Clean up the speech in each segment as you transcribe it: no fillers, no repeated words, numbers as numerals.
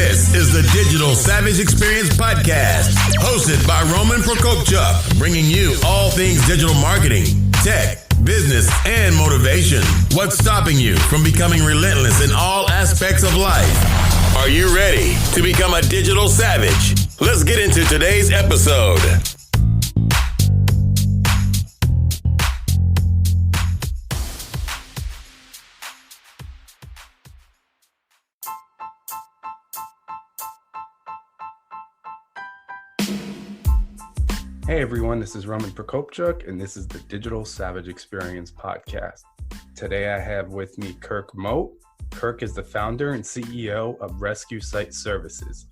This is the Digital Savage Experience Podcast, hosted by Roman Prokopchuk, bringing you all things digital marketing, tech, business, and motivation. What's stopping you from becoming relentless in all aspects of life? Are you ready to become a digital savage? Let's get into today's episode. Hey everyone, this is Roman Prokopchuk, and this is the Digital Savage Experience Podcast. Today I have with me Kirk Mote. Kirk is the founder and CEO of Rescue Site Services.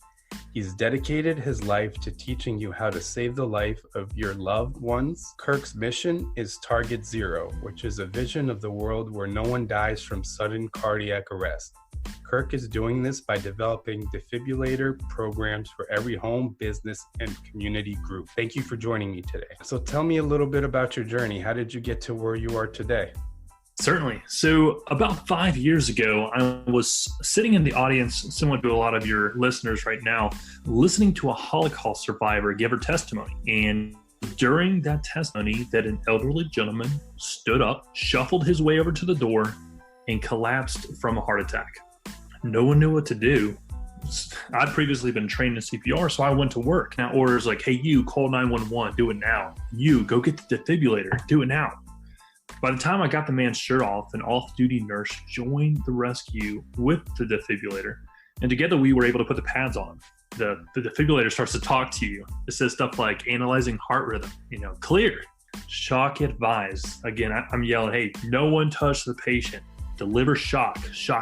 He's dedicated his life to teaching you how to save the life of your loved ones. Kirk's mission is Target Zero, which is a vision of the world where no one dies from sudden cardiac arrest. Kirk is doing this by developing defibrillator programs for every home, business, and community group. Thank you for joining me today. So tell me a little bit about your journey. How did you get to where you are today? Certainly. So about 5 years ago, I was sitting in the audience, similar to a lot of your listeners right now, listening to a Holocaust survivor give her testimony. And during that testimony, that an elderly gentleman stood up, shuffled his way over to the door, and collapsed from a heart attack. No one knew what to do. I'd previously been trained in CPR, so I went to work. Now orders like, hey, you call 911, do it now. You go get the defibrillator, do it now. By the time I got the man's shirt off, an off-duty nurse joined the rescue with the defibrillator, and together we were able to put the pads on. The defibrillator starts to talk to you. It says stuff like analyzing heart rhythm, clear, shock advised. Again, I'm yelling, hey, no one touch the patient. Deliver shock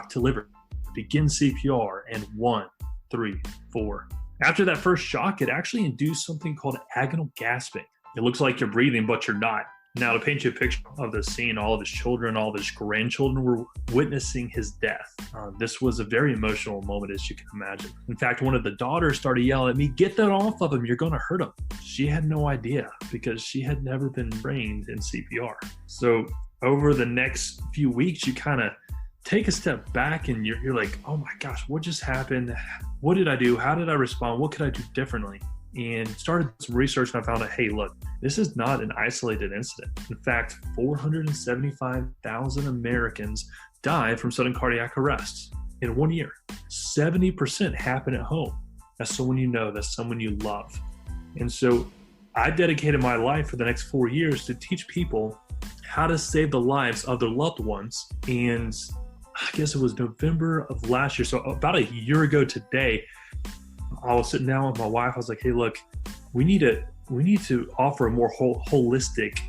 to liver. Begin CPR, and 1, 3, 4. After that first shock, it actually induced something called agonal gasping. It looks like you're breathing, but you're not. Now, to paint you a picture of the scene, all of his children, all of his grandchildren were witnessing his death. This was a very emotional moment, as you can imagine. In fact, one of the daughters started yelling at me, get that off of him, you're going to hurt him. She had no idea because she had never been trained in CPR. So over the next few weeks, you kind of take a step back and you're like, oh my gosh, what just happened? What did I do? How did I respond? What could I do differently? And started some research, and I found out, hey, look, this is not an isolated incident. In fact, 475,000 Americans die from sudden cardiac arrest in 1 year. 70% happen at home. That's someone you know, that's someone you love. And so I dedicated my life for the next 4 years to teach people how to save the lives of their loved ones. And I guess it was November of last year, so about a year ago today, I was sitting down with my wife. I was like, hey, look, we need to offer a more holistic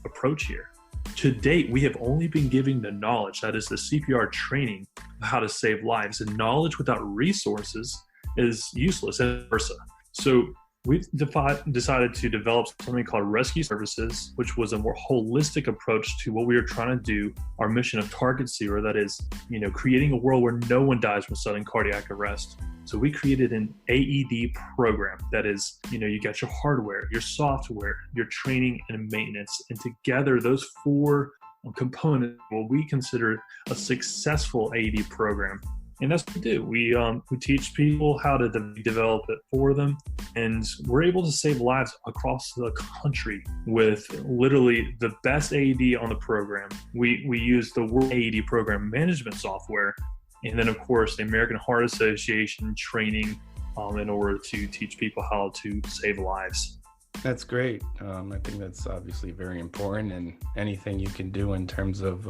approach here. To date, we have only been giving the knowledge, that is the CPR training, of how to save lives. And knowledge without resources is useless, and vice versa. So we've decided to develop something called Rescue Services, which was a more holistic approach to what we were trying to do, our mission of Target Zero, that is, creating a world where no one dies from sudden cardiac arrest. So we created an AED program that is, you got your hardware, your software, your training and maintenance, and together those 4 components, what we consider a successful AED program. And that's what we do. We teach people how to develop it for them, and we're able to save lives across the country with literally the best AED on the program. We use the World AED Program Management software, and then of course the American Heart Association training in order to teach people how to save lives. That's great. I think that's obviously very important, and anything you can do in terms of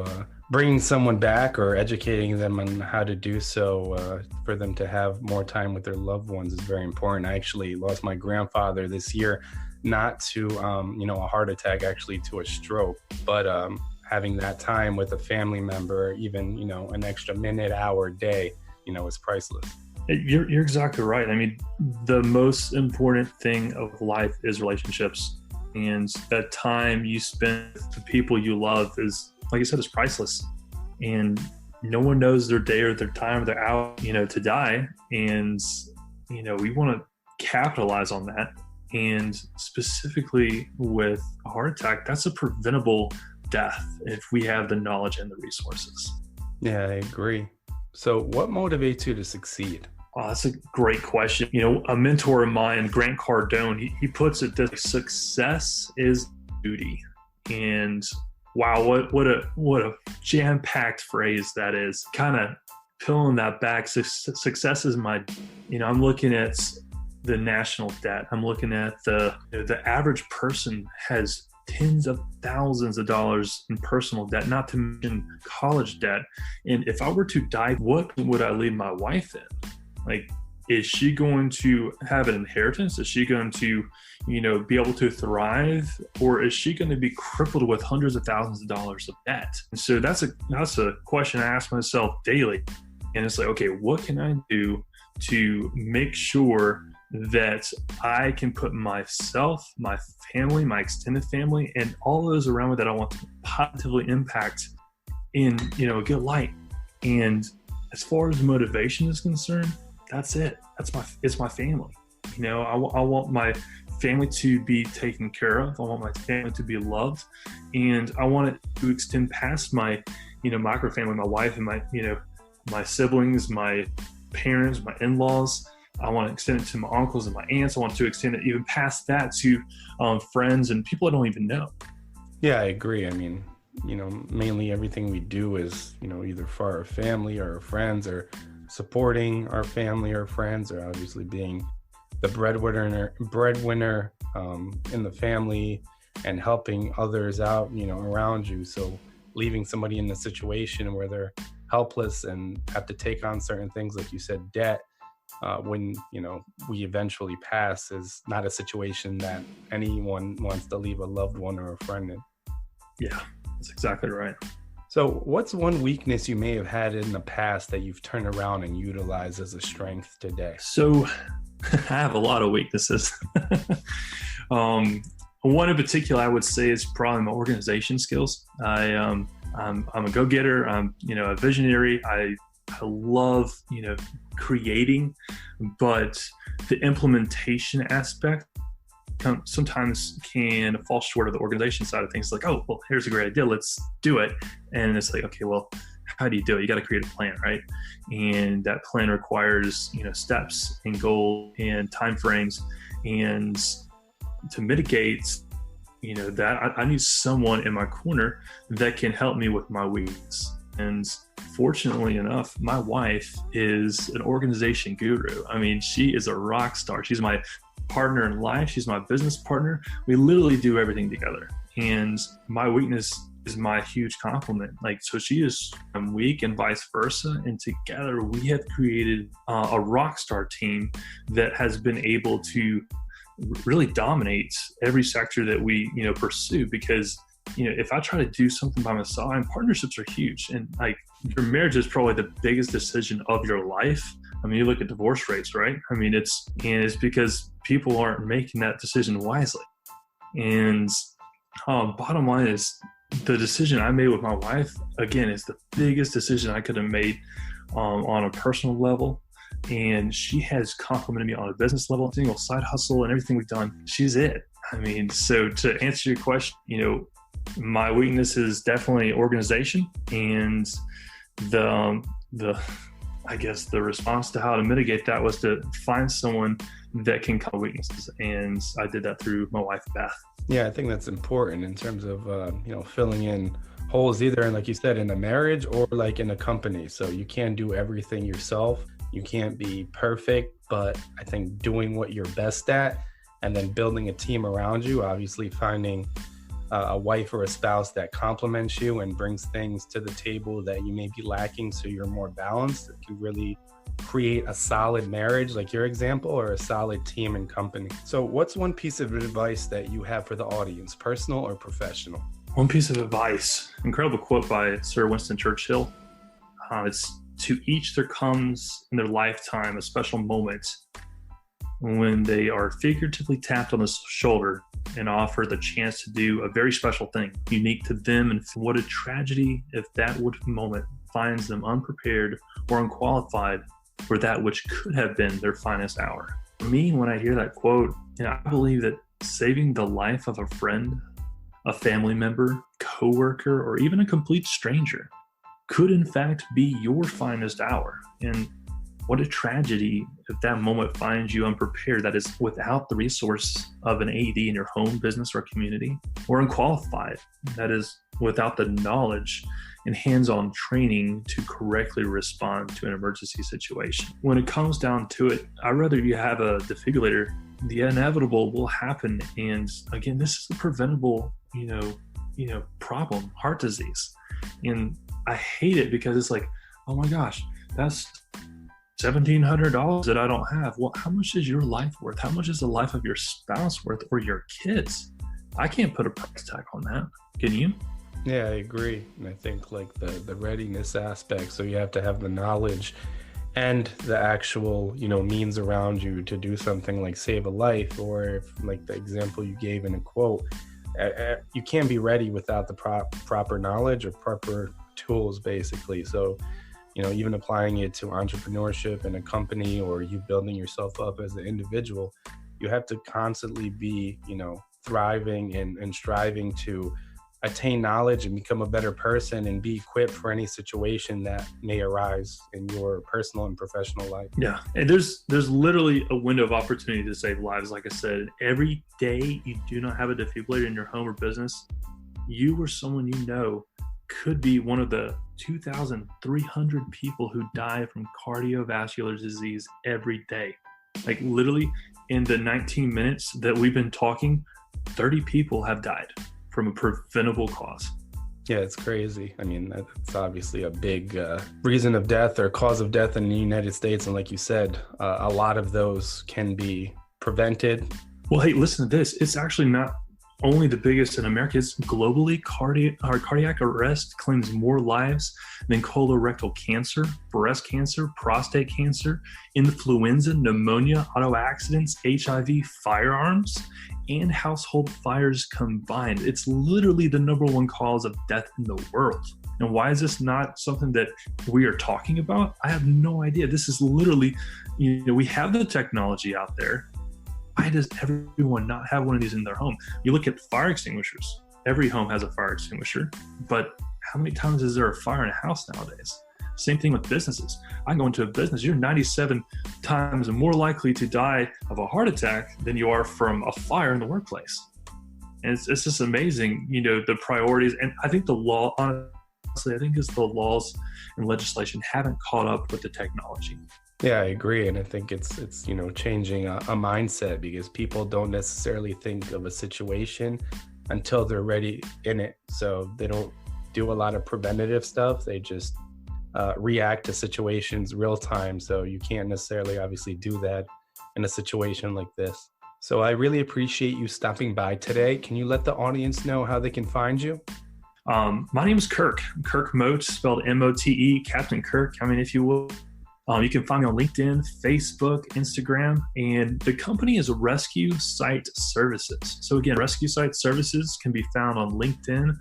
bringing someone back or educating them on how to do so for them to have more time with their loved ones is very important. I actually lost my grandfather this year, not to a heart attack, actually to a stroke, but having that time with a family member, even an extra minute, hour, day, is priceless. You're exactly right. I mean, the most important thing of life is relationships. And that time you spend with the people you love is, like I said, is priceless. And no one knows their day or their time or their hour, to die. And, we want to capitalize on that. And specifically with a heart attack, that's a preventable death if we have the knowledge and the resources. Yeah, I agree. So what motivates you to succeed? Oh, that's a great question. A mentor of mine, Grant Cardone, he puts it that success is duty. And wow, what a jam-packed phrase that is. Kind of peeling that back. Success is I'm looking at the national debt. I'm looking at the average person has tens of thousands of dollars in personal debt, not to mention college debt. And if I were to die, what would I leave my wife in? Like, is she going to have an inheritance? Is she going to, be able to thrive? Or is she going to be crippled with hundreds of thousands of dollars of debt? And so that's a question I ask myself daily. And it's like, okay, what can I do to make sure that I can put myself, my family, my extended family, and all those around me that I want to positively impact in, a good light? And as far as motivation is concerned, that's it. It's my family. I want my family to be taken care of. I want my family to be loved, and I want it to extend past my, micro family, my wife and my siblings, my parents, my in-laws. I want to extend it to my uncles and my aunts. I want to extend it even past that to friends and people I don't even know. Yeah, I agree. I mean, mainly everything we do is, either for our family or our friends, or supporting our family or friends, or obviously being the breadwinner in the family and helping others out, around you. So leaving somebody in a situation where they're helpless and have to take on certain things, like you said, debt, when, we eventually pass, is not a situation that anyone wants to leave a loved one or a friend in. Yeah, that's exactly right. So what's one weakness you may have had in the past that you've turned around and utilized as a strength today? So I have a lot of weaknesses. One in particular, I would say, is probably my organization skills. I'm a go-getter. I'm, a visionary. I love, creating, but the implementation aspect sometimes can fall short of the organization side of things. Like, oh, well, here's a great idea. Let's do it. And it's like, okay, well, how do you do it? You got to create a plan, right? And that plan requires, steps and goals and timeframes. And to mitigate, that I need someone in my corner that can help me with my weakness. And fortunately enough, my wife is an organization guru. I mean, she is a rock star. She's my partner in life. She's my business partner. We literally do everything together. And my weakness is my huge compliment. So she is weak and vice versa. And together we have created a rock star team that has been able to really dominate every sector that we, pursue. Because, if I try to do something by myself, and partnerships are huge. And your marriage is probably the biggest decision of your life. I mean, you look at divorce rates, right? I mean, it's because people aren't making that decision wisely. And bottom line is, the decision I made with my wife, again, is the biggest decision I could have made on a personal level. And she has complimented me on a business level, single side hustle, and everything we've done. She's it. I mean, so to answer your question, my weakness is definitely organization, and the response to how to mitigate that was to find someone that can cover weaknesses. And I did that through my wife, Beth. Yeah, I think that's important in terms of, filling in holes, either in, like you said, in a marriage or like in a company. So you can't do everything yourself. You can't be perfect, but I think doing what you're best at and then building a team around you, obviously finding a wife or a spouse that complements you and brings things to the table that you may be lacking, so you're more balanced, it can really create a solid marriage, like your example, or a solid team and company. So what's one piece of advice that you have for the audience, personal or professional? One piece of advice, incredible quote by Sir Winston Churchill. It's, to each there comes in their lifetime a special moment when they are figuratively tapped on the shoulder and offered the chance to do a very special thing, unique to them. And what a tragedy if that moment finds them unprepared or unqualified for that which could have been their finest hour. For me, when I hear that quote, I believe that saving the life of a friend, a family member, coworker, or even a complete stranger could in fact be your finest hour. And what a tragedy if that moment finds you unprepared, that is without the resource of an AED in your home, business, or community, or unqualified, that is without the knowledge and hands-on training to correctly respond to an emergency situation. When it comes down to it, I'd rather you have a defibrillator. The inevitable will happen. And again, this is a preventable, problem, heart disease. And I hate it because it's like, oh my gosh, that's $1,700 that I don't have. Well, how much is your life worth? How much is the life of your spouse worth, or your kids? I can't put a price tag on that. Can you? Yeah, I agree. And I think like the readiness aspect, so you have to have the knowledge and the actual, means around you to do something like save a life, or if, like the example you gave in a quote, you can't be ready without the proper knowledge or proper tools, basically. So, even applying it to entrepreneurship in a company, or you building yourself up as an individual, you have to constantly be, thriving and striving to attain knowledge and become a better person and be equipped for any situation that may arise in your personal and professional life. Yeah. And there's literally a window of opportunity to save lives. Like I said, every day you do not have a defibrillator in your home or business, you or someone could be one of the 2,300 people who die from cardiovascular disease every day. Like literally in the 19 minutes that we've been talking, 30 people have died from a preventable cause. Yeah, it's crazy. I mean, that's obviously a big reason of death or cause of death in the United States. And like you said, a lot of those can be prevented. Well, hey, listen to this. It's actually not only the biggest in America. It's globally, cardiac arrest claims more lives than colorectal cancer, breast cancer, prostate cancer, influenza, pneumonia, auto accidents, HIV, firearms, and household fires combined. It's literally the number one cause of death in the world. And why is this not something that we are talking about? I have no idea. This is literally, we have the technology out there. Why does everyone not have one of these in their home? You look at fire extinguishers. Every home has a fire extinguisher, but how many times is there a fire in a house nowadays? Same thing with businesses. I go into a business, you're 97 times more likely to die of a heart attack than you are from a fire in the workplace. And it's just amazing, the priorities. And I think the law, honestly, it's the laws and legislation haven't caught up with the technology. Yeah, I agree. And I think it's changing a mindset, because people don't necessarily think of a situation until they're ready in it. So they don't do a lot of preventative stuff. They just react to situations real time. So you can't necessarily obviously do that in a situation like this. So I really appreciate you stopping by today. Can you let the audience know how they can find you? My name is Kirk Mote, spelled M-O-T-E, Captain Kirk. If you will. You can find me on LinkedIn, Facebook, Instagram, and the company is Rescue Site Services. So again, Rescue Site Services can be found on LinkedIn,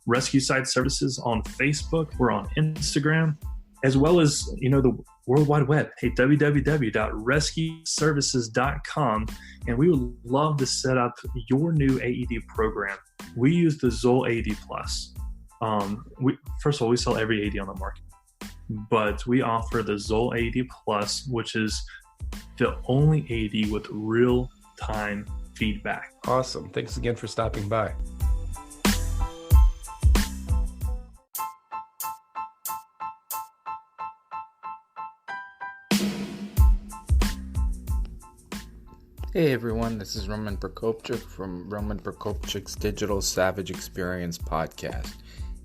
Rescue Site Services on Facebook, we're on Instagram, as well as, the World Wide Web. Hey, www.rescueservices.com. And we would love to set up your new AED program. We use the Zoll AED Plus. First of all, we sell every AED on the market, but we offer the Zoll AED Plus, which is the only AED with real-time feedback. Awesome. Thanks again for stopping by. Hey everyone, this is Roman Prokopchuk from Roman Prokopchuk's Digital Savage Experience podcast.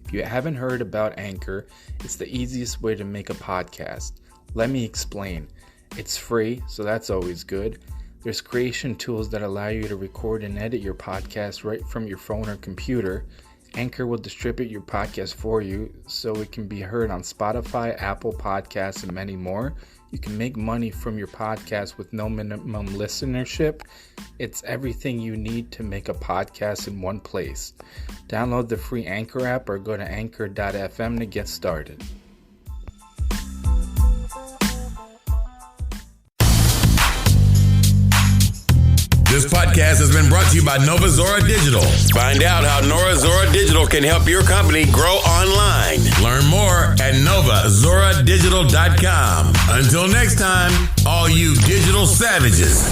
If you haven't heard about Anchor, it's the easiest way to make a podcast. Let me explain. It's free, so that's always good. There's creation tools that allow you to record and edit your podcast right from your phone or computer. Anchor will distribute your podcast for you so it can be heard on Spotify, Apple Podcasts, and many more. You can make money from your podcast with no minimum listenership. It's everything you need to make a podcast in one place. Download the free Anchor app or go to anchor.fm to get started. This This podcast has been brought to you by Nova Zora Digital. Find out how Nova Zora Digital can help your company grow online. Learn more at novazoradigital.com. Until next time, all you digital savages.